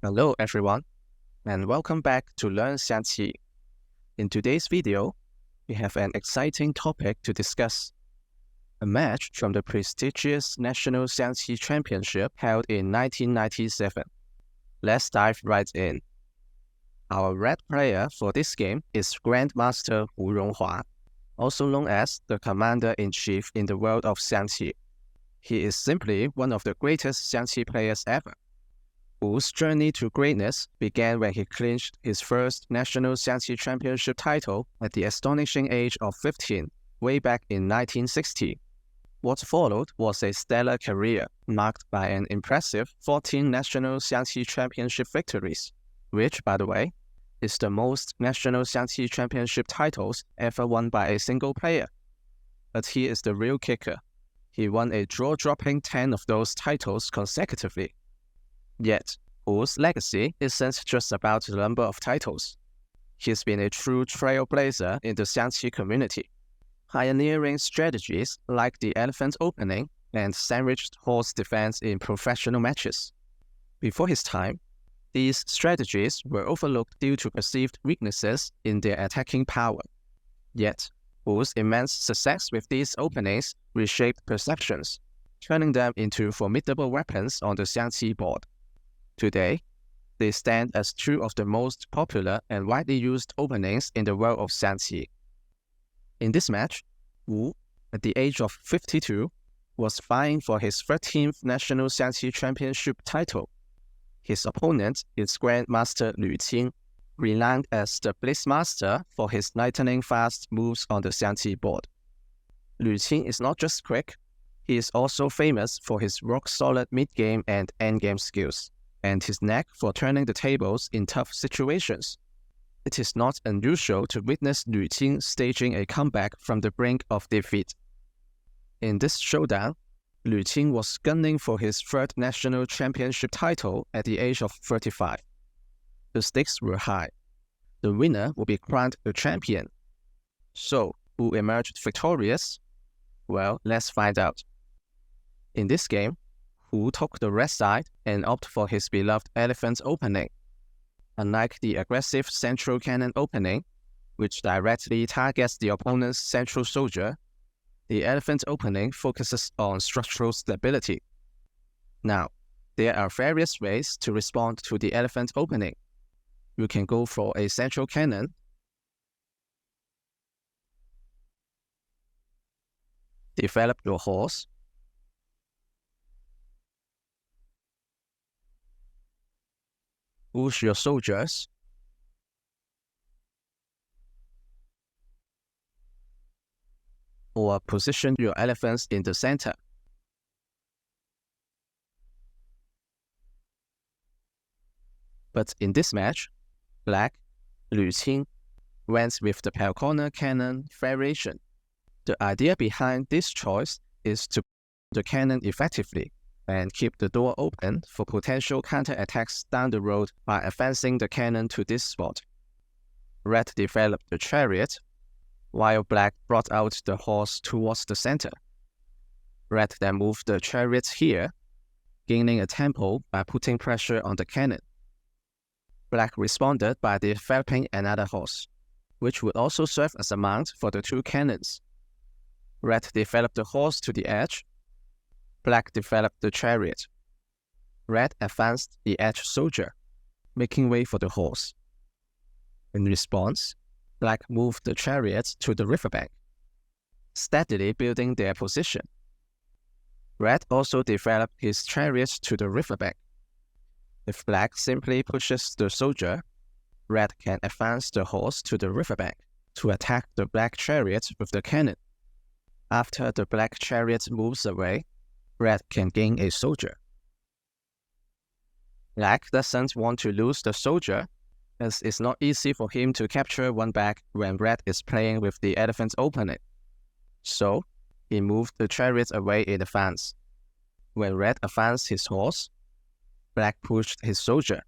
Hello everyone, and welcome back to Learn Xiangqi. In today's video, we have an exciting topic to discuss. A match from the prestigious National Xiangqi Championship held in 1997. Let's dive right in. Our red player for this game is Grandmaster Hu Rong Hua, also known as the Commander-in-Chief in the world of Xiangqi. He is simply one of the greatest Xiangqi players ever. Hu's journey to greatness began when he clinched his first National Xiangqi Championship title at the astonishing age of 15, way back in 1960. What followed was a stellar career marked by an impressive 14 National Xiangqi Championship victories, which, by the way, is the most National Xiangqi Championship titles ever won by a single player. But here is the real kicker. He won a jaw-dropping 10 of those titles consecutively. Yet, Hu's legacy isn't just about the number of titles. He's been a true trailblazer in the Xiangqi community, pioneering strategies like the elephant opening and sandwiched horse defense in professional matches. Before his time, these strategies were overlooked due to perceived weaknesses in their attacking power. Yet, Hu's immense success with these openings reshaped perceptions, turning them into formidable weapons on the Xiangqi board. Today, they stand as two of the most popular and widely used openings in the world of Xiangqi. In this match, Hu, at the age of 52, was vying for his 13th National Xiangqi Championship title. His opponent is Grandmaster Lu Qin, renowned as the Blitzmaster for his lightning-fast moves on the Xiangqi board. Lu Qin is not just quick, he is also famous for his rock-solid mid-game and end-game skills, and his knack for turning the tables in tough situations. It is not unusual to witness Lu Qin staging a comeback from the brink of defeat. In this showdown, Lu Qin was gunning for his third national championship title at the age of 35. The stakes were high. The winner will be crowned the champion. So, who emerged victorious? Well, let's find out. In this game, Hu took the red side and opted for his beloved elephant opening. Unlike the aggressive central cannon opening, which directly targets the opponent's central soldier, the elephant opening focuses on structural stability. Now, there are various ways to respond to the elephant opening. You can go for a central cannon, develop your horse, push your soldiers, or position your elephants in the center. But in this match, Black, Lu Qin, went with the pale corner cannon variation. The idea behind this choice is to the cannon effectively and keep the door open for potential counterattacks down the road by advancing the cannon to this spot. Red developed the chariot, while Black brought out the horse towards the center. Red then moved the chariot here, gaining a tempo by putting pressure on the cannon. Black responded by developing another horse, which would also serve as a mount for the two cannons. Red developed the horse to the edge. Black developed the chariot. Red advanced the edge soldier, making way for the horse. In response, Black moved the chariot to the riverbank, steadily building their position. Red also developed his chariot to the riverbank. If Black simply pushes the soldier, Red can advance the horse to the riverbank to attack the Black chariot with the cannon. After the Black chariot moves away, Red can gain a soldier. Black doesn't want to lose the soldier, as it's not easy for him to capture one back when Red is playing with the elephant opening. So, he moved the chariot away in advance. When Red advanced his horse, Black pushed his soldier.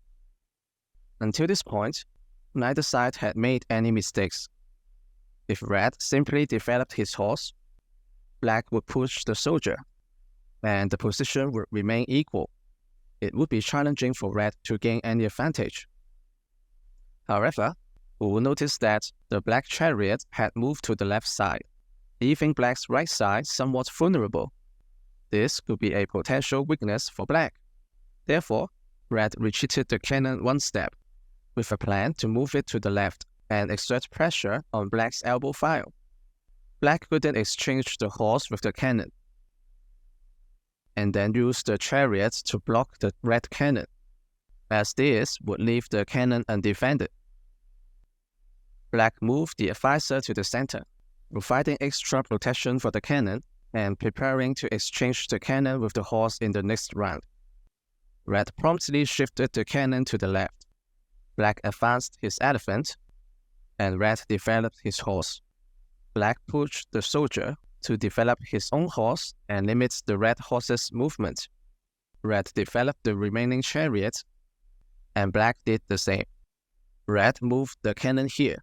Until this point, neither side had made any mistakes. If Red simply developed his horse, Black would push the soldier, and the position would remain equal. it would be challenging for red to gain any advantage. However, Hu noticed that the black chariot had moved to the left side, leaving black's right side somewhat vulnerable. This could be a potential weakness for black. Therefore, red retreated the cannon one step, with a plan to move it to the left and exert pressure on black's elbow file. Black couldn't exchange the horse with the cannon, and then use the chariot to block the red cannon, as this would leave the cannon undefended. Black moved the advisor to the center, providing extra protection for the cannon and preparing to exchange the cannon with the horse in the next round. Red promptly shifted the cannon to the left. Black advanced his elephant, and red developed his horse. Black pushed the soldier to develop his own horse and limit the red horse's movement. Red developed the remaining chariot, and black did the same. Red moved the cannon here,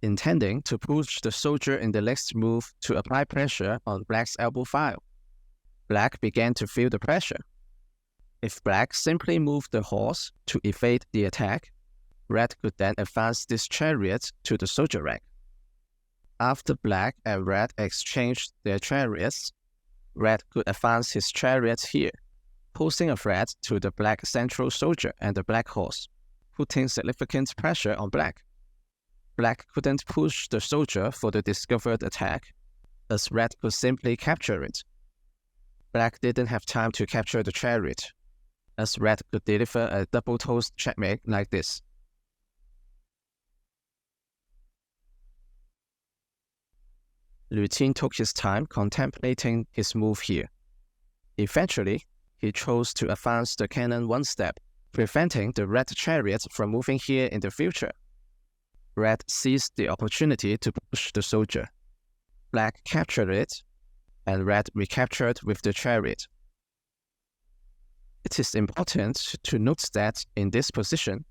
intending to push the soldier in the next move to apply pressure on black's elbow file. Black began to feel the pressure. If black simply moved the horse to evade the attack, red could then advance this chariot to the soldier rank. After black and red exchanged their chariots, red could advance his chariots here, posing a threat to the black central soldier and the black horse, putting significant pressure on black. Black couldn't push the soldier for the discovered attack, as red could simply capture it. Black didn't have time to capture the chariot, as red could deliver a double-toast checkmate like this. Lu Qin took his time contemplating his move here. Eventually, he chose to advance the cannon one step, preventing the red chariot from moving here in the future. Red seized the opportunity to push the soldier. Black captured it, and red recaptured with the chariot. It is important to note that in this position,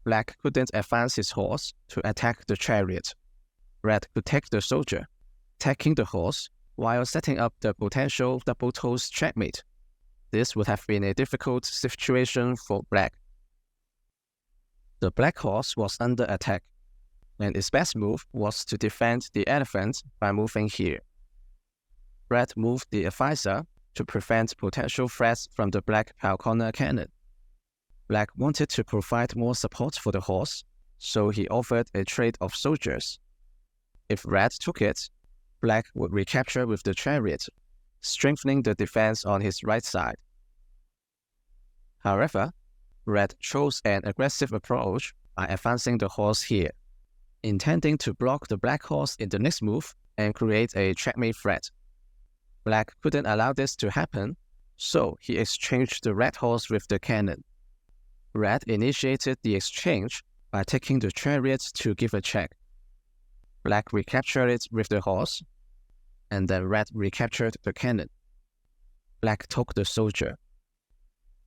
black couldn't advance his horse to attack the chariot. Red could take the soldier, attacking the horse while setting up the potential double-toast checkmate. This would have been a difficult situation for black. The black horse was under attack, and its best move was to defend the elephant by moving here. Red moved the advisor to prevent potential threats from the black pile corner cannon. Black wanted to provide more support for the horse, so he offered a trade of soldiers. If red took it, black would recapture with the chariot, strengthening the defense on his right side. However, red chose an aggressive approach by advancing the horse here, intending to block the black horse in the next move and create a checkmate threat. Black couldn't allow this to happen, so he exchanged the red horse with the cannon. Red initiated the exchange by taking the chariot to give a check. Black recaptured it with the horse, and then red recaptured the cannon. Black took the soldier.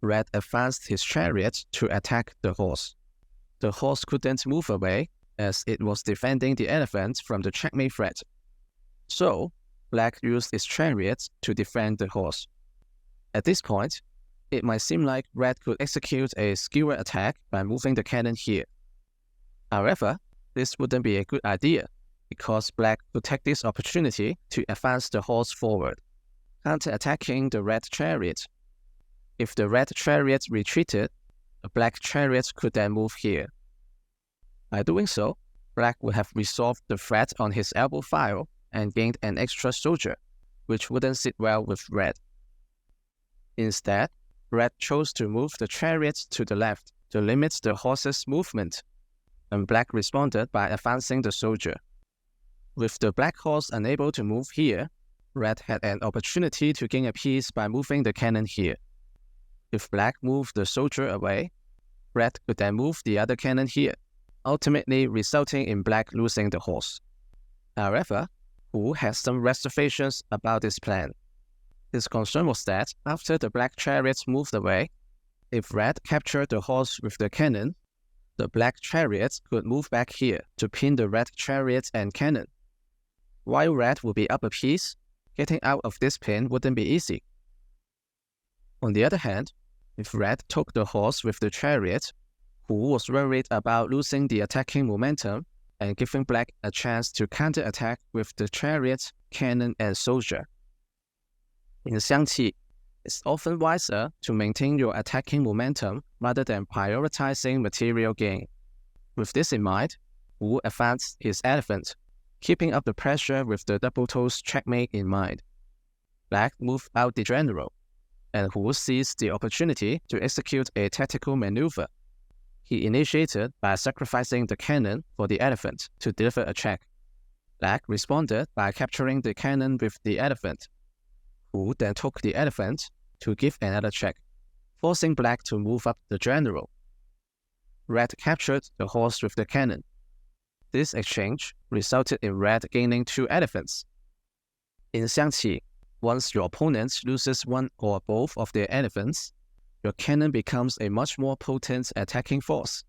Red advanced his chariot to attack the horse. The horse couldn't move away as it was defending the elephant from the checkmate threat. So, black used its chariot to defend the horse. At this point, it might seem like red could execute a skewer attack by moving the cannon here. However, this wouldn't be a good idea, because black could take this opportunity to advance the horse forward, counter-attacking the red chariot. If the red chariot retreated, the black chariot could then move here. By doing so, black would have resolved the threat on his elbow file and gained an extra soldier, which wouldn't sit well with red. Instead, red chose to move the chariot to the left to limit the horse's movement, and black responded by advancing the soldier. With the black horse unable to move here, red had an opportunity to gain a piece by moving the cannon here. If black moved the soldier away, red could then move the other cannon here, ultimately resulting in black losing the horse. However, Hu had some reservations about this plan. His concern was that after the black chariot moved away, if red captured the horse with the cannon, the black chariot could move back here to pin the red chariot and cannon. While red would be up a piece, getting out of this pin wouldn't be easy. On the other hand, If Red took the horse with the chariot, Hu was worried about losing the attacking momentum and giving Black a chance to counterattack with the chariot, cannon, and soldier. In Xiangqi, it's often wiser to maintain your attacking momentum rather than prioritizing material gain. With this in mind, Hu advanced his elephant, keeping up the pressure with the double-toes checkmate in mind. Black moved out the general, and Hu seized the opportunity to execute a tactical maneuver. He initiated by sacrificing the cannon for the elephant to deliver a check. Black responded by capturing the cannon with the elephant. Hu then took the elephant to give another check, forcing Black to move up the general. Red captured the horse with the cannon. This exchange resulted in Red gaining 2 elephants. In Xiangqi, once your opponent loses one or both of their elephants, your cannon becomes a much more potent attacking force.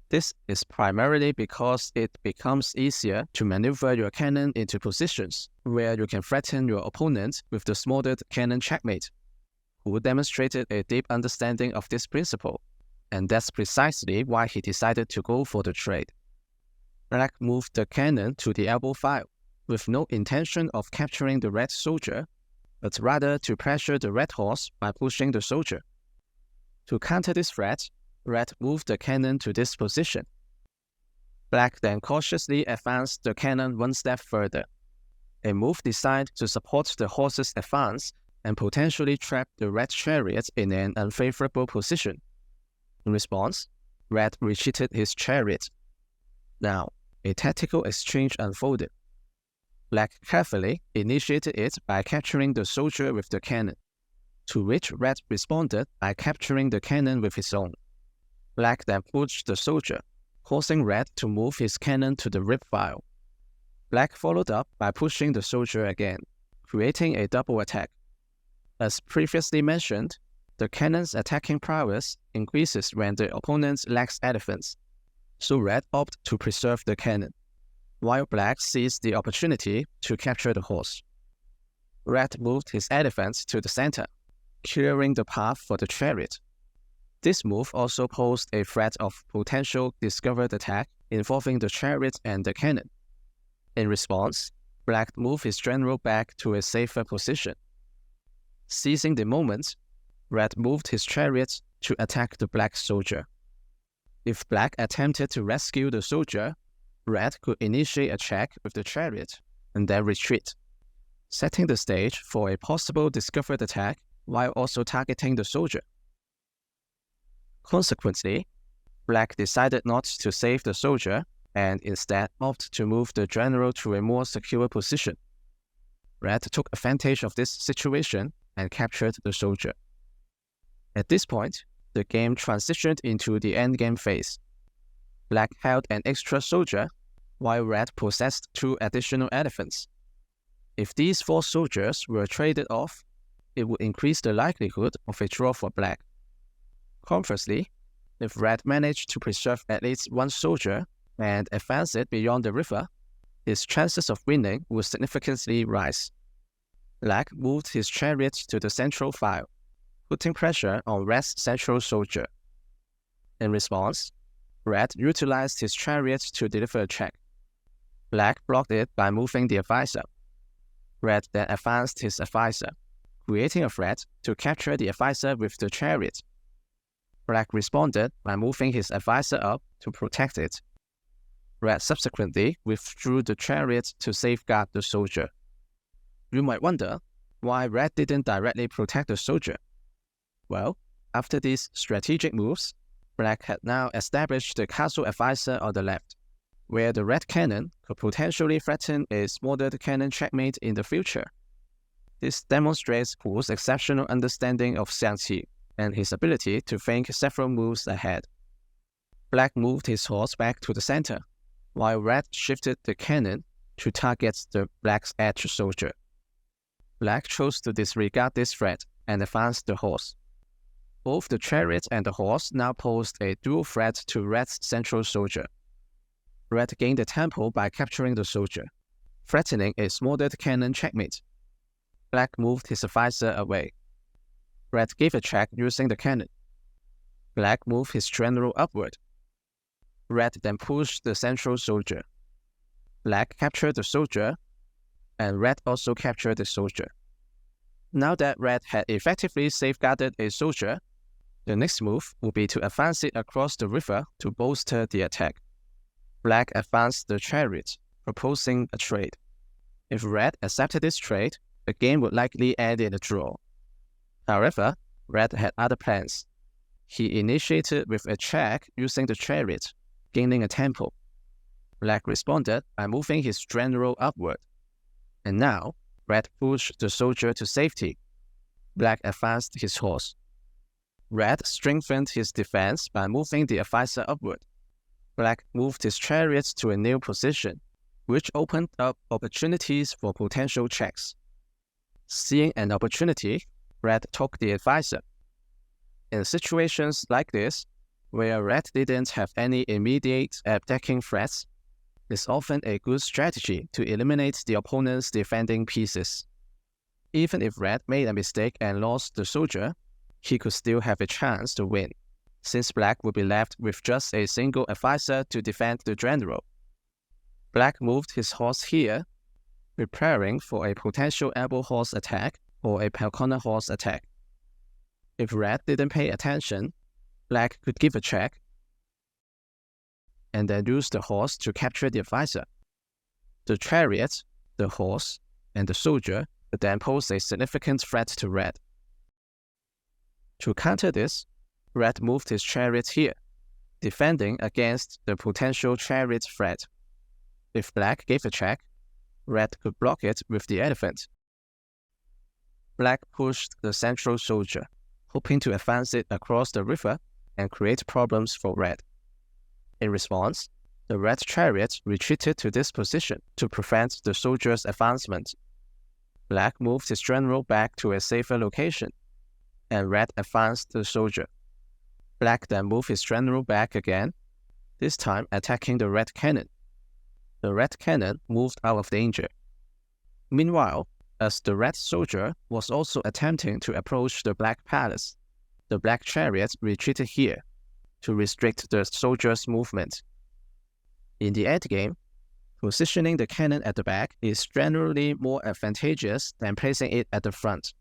This is primarily because it becomes easier to maneuver your cannon into positions where you can threaten your opponent with the smothered cannon checkmate. Hu demonstrated a deep understanding of this principle, and that's precisely why he decided to go for the trade. Black moved the cannon to the elbow file, with no intention of capturing the red soldier, but rather to pressure the red horse by pushing the soldier. To counter this threat, Red moved the cannon to this position. Black then cautiously advanced the cannon one step further, a move designed to support the horse's advance and potentially trap the red chariot in an unfavorable position. In response, Red retreated his chariot. Now, a tactical exchange unfolded. Black carefully initiated it by capturing the soldier with the cannon, to which Red responded by capturing the cannon with his own. Black then pushed the soldier, causing Red to move his cannon to the rib file. Black followed up by pushing the soldier again, creating a double attack. As previously mentioned, the cannon's attacking prowess increases when the opponent lacks elephants, so Red opted to preserve the cannon, while Black seized the opportunity to capture the horse. Red moved his elephants to the center, clearing the path for the chariot. This move also posed a threat of potential discovered attack involving the chariot and the cannon. In response, Black moved his general back to a safer position. Seizing the moment, Red moved his chariot to attack the Black soldier. If Black attempted to rescue the soldier, Red could initiate a check with the chariot and then retreat, setting the stage for a possible discovered attack while also targeting the soldier. Consequently, Black decided not to save the soldier and instead opted to move the general to a more secure position. Red took advantage of this situation and captured the soldier. At this point, the game transitioned into the endgame phase. Black held an extra soldier, while Red possessed 2 additional elephants. If these 4 soldiers were traded off, it would increase the likelihood of a draw for Black. Conversely, if Red managed to preserve at least 1 soldier and advance it beyond the river, his chances of winning would significantly rise. Black moved his chariot to the central file, putting pressure on Red's central soldier. In response, Red utilized his chariot to deliver a check. Black blocked it by moving the advisor. Red then advanced his advisor, creating a threat to capture the advisor with the chariot. Black responded by moving his advisor up to protect it. Red subsequently withdrew the chariot to safeguard the soldier. You might wonder why Red didn't directly protect the soldier. Well, after these strategic moves, Black had now established the castle advisor on the left, where the red cannon could potentially threaten a smothered cannon checkmate in the future. This demonstrates Hu's exceptional understanding of Xiangqi and his ability to think several moves ahead. Black moved his horse back to the center, while Red shifted the cannon to target the Black's edge soldier. Black chose to disregard this threat and advanced the horse. Both the chariot and the horse now posed a dual threat to Red's central soldier. Red gained the tempo by capturing the soldier, threatening a smothered cannon checkmate. Black moved his advisor away. Red gave a check using the cannon, Black moved his general upward. Red then pushed the central soldier. Black captured the soldier, and Red also captured the soldier. Now that Red had effectively safeguarded a soldier, the next move would be to advance it across the river to bolster the attack. Black advanced the chariot, proposing a trade. If Red accepted this trade, the game would likely end in a draw. However, Red had other plans. He initiated with a check using the chariot, gaining a tempo. Black responded by moving his general upward. And now, Red pushed the soldier to safety. Black advanced his horse. Red strengthened his defense by moving the advisor upward. Black moved his chariots to a new position, which opened up opportunities for potential checks. Seeing an opportunity, Red took the advisor. In situations like this, where Red didn't have any immediate attacking threats, it's often a good strategy to eliminate the opponent's defending pieces. Even if Red made a mistake and lost the soldier, he could still have a chance to win, since Black would be left with just a single advisor to defend the general. Black moved his horse here, preparing for a potential elbow horse attack or a corner horse attack. If Red didn't pay attention, Black could give a check and then use the horse to capture the advisor. The chariot, the horse, and the soldier would then pose a significant threat to Red. To counter this, Red moved his chariot here, defending against the potential chariot threat. If Black gave a check, Red could block it with the elephant. Black pushed the central soldier, hoping to advance it across the river and create problems for Red. In response, the Red chariot retreated to this position to prevent the soldier's advancement. Black moved his general back to a safer location, and Red advanced the soldier. Black then moved his general back again, this time attacking the Red cannon. The Red cannon moved out of danger. Meanwhile, as the Red soldier was also attempting to approach the Black palace, the Black chariot retreated here to restrict the soldier's movement. In the endgame, positioning the cannon at the back is generally more advantageous than placing it at the front.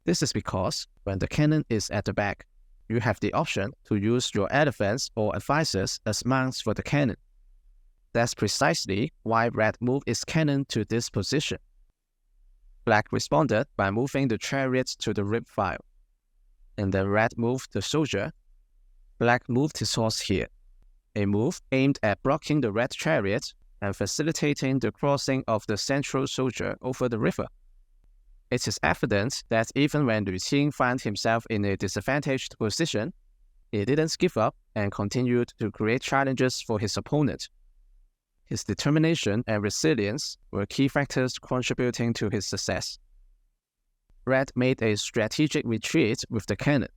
This is because when the cannon is at the back, you have the option to use your elephants or advisors as mounts for the cannon. That's precisely why Red moved its cannon to this position. Black responded by moving the chariot to the rib file, and then Red moved the soldier. Black moved his horse here, a move aimed at blocking the Red chariot and facilitating the crossing of the central soldier over the river. It is evident that even when Lu Qin found himself in a disadvantaged position, he didn't give up and continued to create challenges for his opponent. His determination and resilience were key factors contributing to his success. Red made a strategic retreat with the cannon.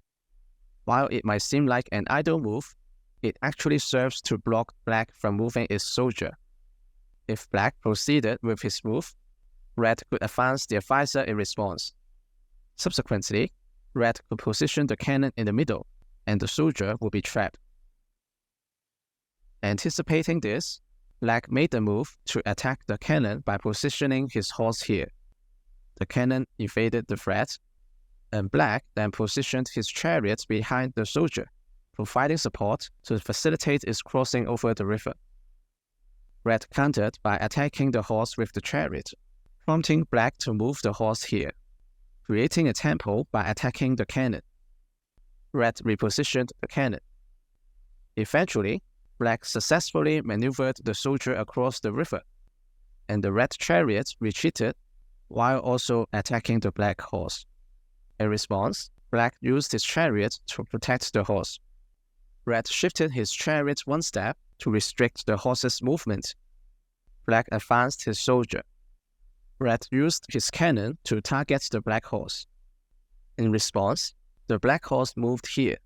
While it might seem like an idle move, it actually serves to block Black from moving its soldier. If Black proceeded with his move, Red could advance the advisor in response. Subsequently, Red could position the cannon in the middle, and the soldier would be trapped. Anticipating this, Black made the move to attack the cannon by positioning his horse here. The cannon evaded the threat, and Black then positioned his chariot behind the soldier, providing support to facilitate its crossing over the river. Red countered by attacking the horse with the chariot, prompting Black to move the horse here, creating a tempo by attacking the cannon. Red repositioned the cannon. Eventually, Black successfully maneuvered the soldier across the river, and the Red chariot retreated while also attacking the Black horse. In response, Black used his chariot to protect the horse. Red shifted his chariot one step to restrict the horse's movement. Black advanced his soldier. Red used his cannon to target the Black horse. In response, the Black horse moved here,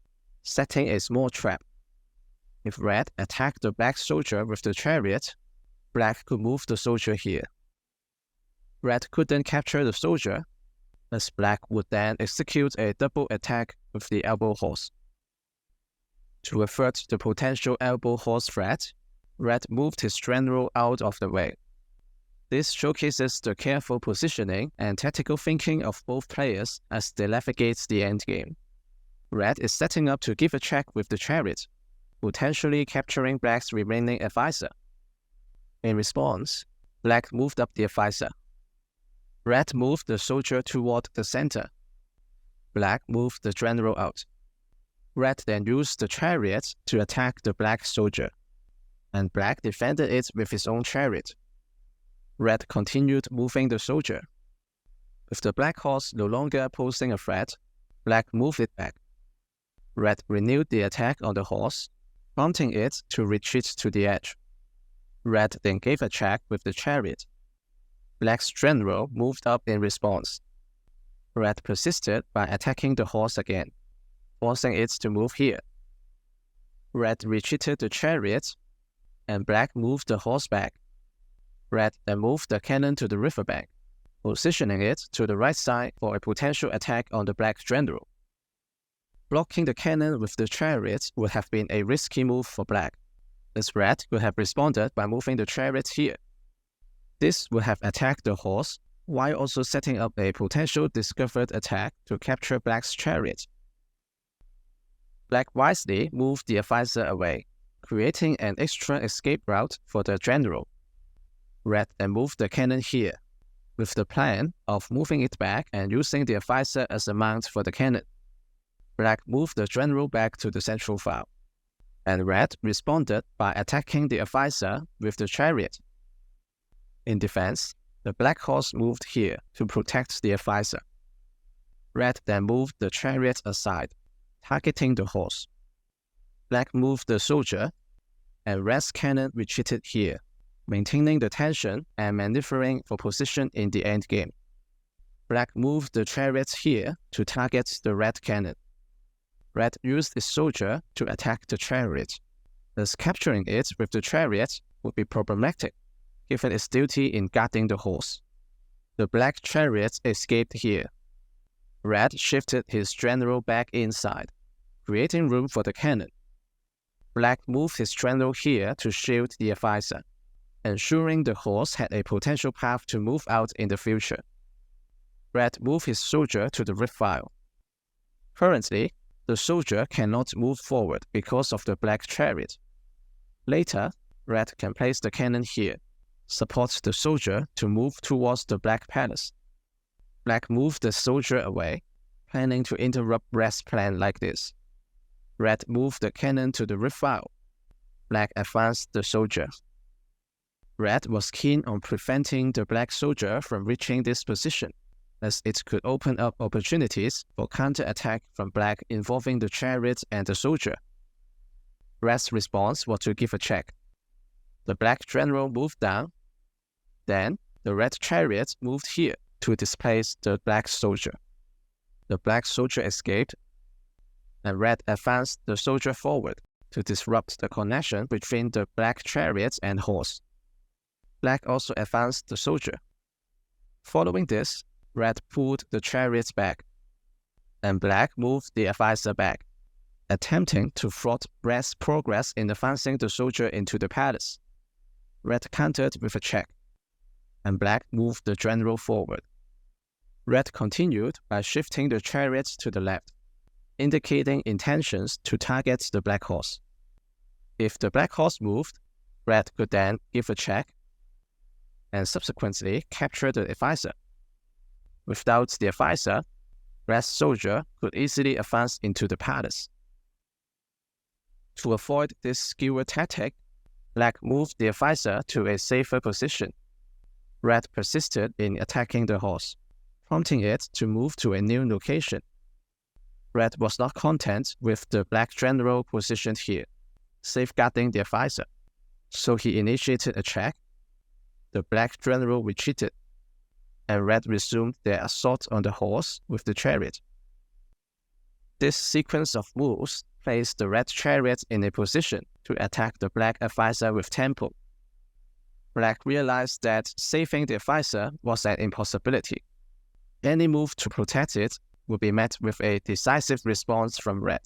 setting a small trap. If Red attacked the Black soldier with the chariot, Black could move the soldier here. Red couldn't capture the soldier, as Black would then execute a double attack with the elbow horse. To avert the potential elbow horse threat, Red moved his general out of the way. This showcases the careful positioning and tactical thinking of both players as they navigate the endgame. Red is setting up to give a check with the chariot, potentially capturing Black's remaining advisor. In response, Black moved up the advisor. Red moved the soldier toward the center. Black moved the general out. Red then used the chariot to attack the Black soldier, and Black defended it with his own chariot. Red continued moving the soldier. With the Black horse no longer posing a threat, Black moved it back. Red renewed the attack on the horse, prompting it to retreat to the edge. Red then gave a check with the chariot. Black's general moved up in response. Red persisted by attacking the horse again, forcing it to move here. Red retreated the chariot, and Black moved the horse back. Red then moved the cannon to the riverbank, positioning it to the right side for a potential attack on the Black general. Blocking the cannon with the chariot would have been a risky move for Black, as Red could have responded by moving the chariot here. This would have attacked the horse, while also setting up a potential discovered attack to capture Black's chariot. Black wisely moved the advisor away, creating an extra escape route for the general. Red then moved the cannon here, with the plan of moving it back and using the advisor as a mount for the cannon. Black moved the general back to the central file, and Red responded by attacking the advisor with the chariot. In defense, the Black horse moved here to protect the advisor. Red then moved the chariot aside, targeting the horse. Black moved the soldier, and Red's cannon retreated here, maintaining the tension and maneuvering for position in the endgame. Black moved the chariot here to target the Red cannon. Red used his soldier to attack the chariot, thus capturing it with the chariot would be problematic, given its duty in guarding the horse. The Black chariot escaped here. Red shifted his general back inside, creating room for the cannon. Black moved his general here to shield the advisor, ensuring the horse had a potential path to move out in the future. Red moved his soldier to the rift file. Currently, the soldier cannot move forward because of the Black chariot. Later, Red can place the cannon here, support the soldier to move towards the Black palace. Black moved the soldier away, planning to interrupt Red's plan like this. Red moved the cannon to the rift file. Black advanced the soldier. Red was keen on preventing the Black soldier from reaching this position, as it could open up opportunities for counterattack from Black involving the chariot and the soldier. Red's response was to give a check. The Black general moved down. Then, the Red chariot moved here to displace the Black soldier. The Black soldier escaped, and Red advanced the soldier forward to disrupt the connection between the Black chariot and horse. Black also advanced the soldier. Following this, Red pulled the chariots back, and Black moved the advisor back, attempting to thwart Red's progress in advancing the soldier into the palace. Red countered with a check, and Black moved the general forward. Red continued by shifting the chariots to the left, indicating intentions to target the Black horse. If the Black horse moved, Red could then give a check and subsequently capture the advisor. Without the advisor, Red's soldier could easily advance into the palace. To avoid this skewer tactic, Black moved the advisor to a safer position. Red persisted in attacking the horse, prompting it to move to a new location. Red was not content with the Black general positioned here, safeguarding the advisor, so he initiated a check. The Black general retreated, and Red resumed their assault on the horse with the chariot. This sequence of moves placed the Red chariot in a position to attack the Black advisor with tempo. Black realized that saving the advisor was an impossibility. Any move to protect it would be met with a decisive response from Red.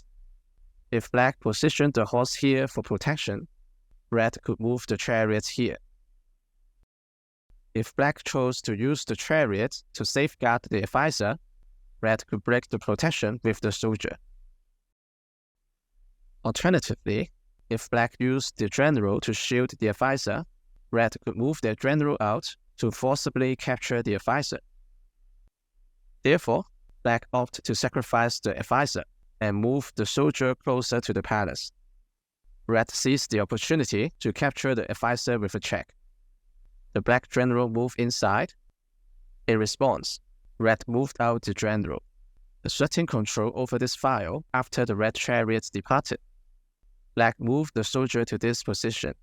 If black positioned the horse here for protection, red could move the chariot here. If black chose to use the chariot to safeguard the advisor, red could break the protection with the soldier. Alternatively, if black used the general to shield the advisor, red could move their general out to forcibly capture the advisor. Therefore, black opted to sacrifice the advisor and move the soldier closer to the palace. Red seized the opportunity to capture the advisor with a check. The black general moved inside. In response, red moved out the general, asserting control over this file after the red chariots departed. Black moved the soldier to this position,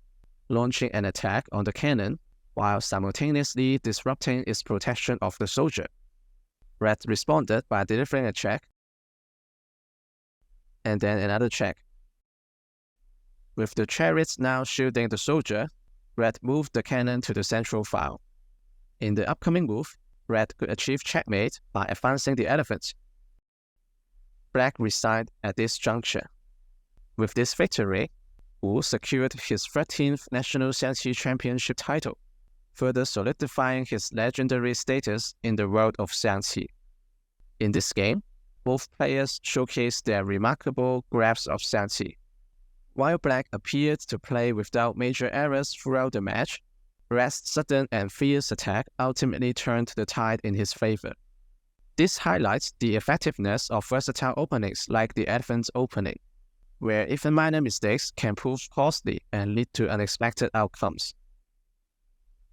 launching an attack on the cannon while simultaneously disrupting its protection of the soldier. Red responded by delivering a check and then another check. With the chariots now shielding the soldier, red moved the cannon to the central file. In the upcoming move, red could achieve checkmate by advancing the elephant. Black resigned at this juncture. With this victory, Wu secured his 13th National Xiangqi Championship title, further solidifying his legendary status in the world of Xiangqi. In this game, both players showcased their remarkable grasp of Xiangqi. While black appeared to play without major errors throughout the match, red's sudden and fierce attack ultimately turned the tide in his favor. This highlights the effectiveness of versatile openings like the elephant opening, where even minor mistakes can prove costly and lead to unexpected outcomes.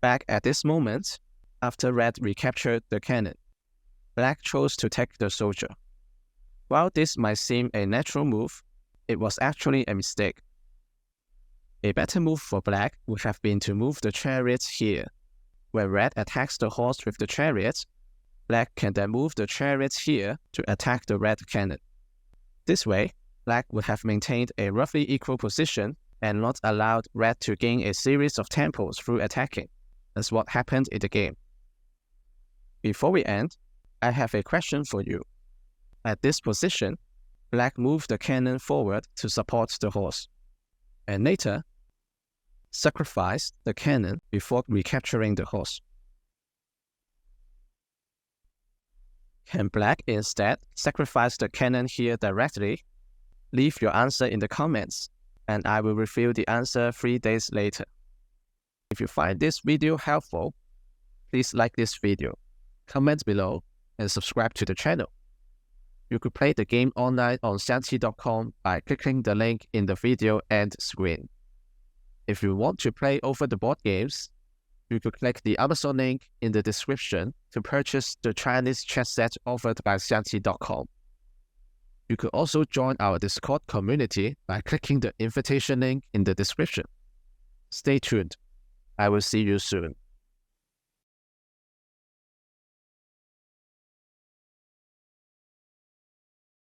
Back at this moment, after red recaptured the cannon, black chose to take the soldier. While this might seem a natural move, it was actually a mistake. A better move for black would have been to move the chariot here. When red attacks the horse with the chariot, black can then move the chariot here to attack the red cannon. This way, black would have maintained a roughly equal position and not allowed red to gain a series of tempos through attacking, as what happened in the game. Before we end, I have a question for you. At this position, black moved the cannon forward to support the horse, and later sacrificed the cannon before recapturing the horse. Can black instead sacrifice the cannon here directly? Leave your answer in the comments, and I will reveal the answer 3 days later. If you find this video helpful, please like this video, comment below, and subscribe to the channel. You could play the game online on xiangqi.com by clicking the link in the video end screen. If you want to play over the board games, you could click the Amazon link in the description to purchase the Chinese chess set offered by xiangqi.com. You could also join our Discord community by clicking the invitation link in the description. Stay tuned. I will see you soon.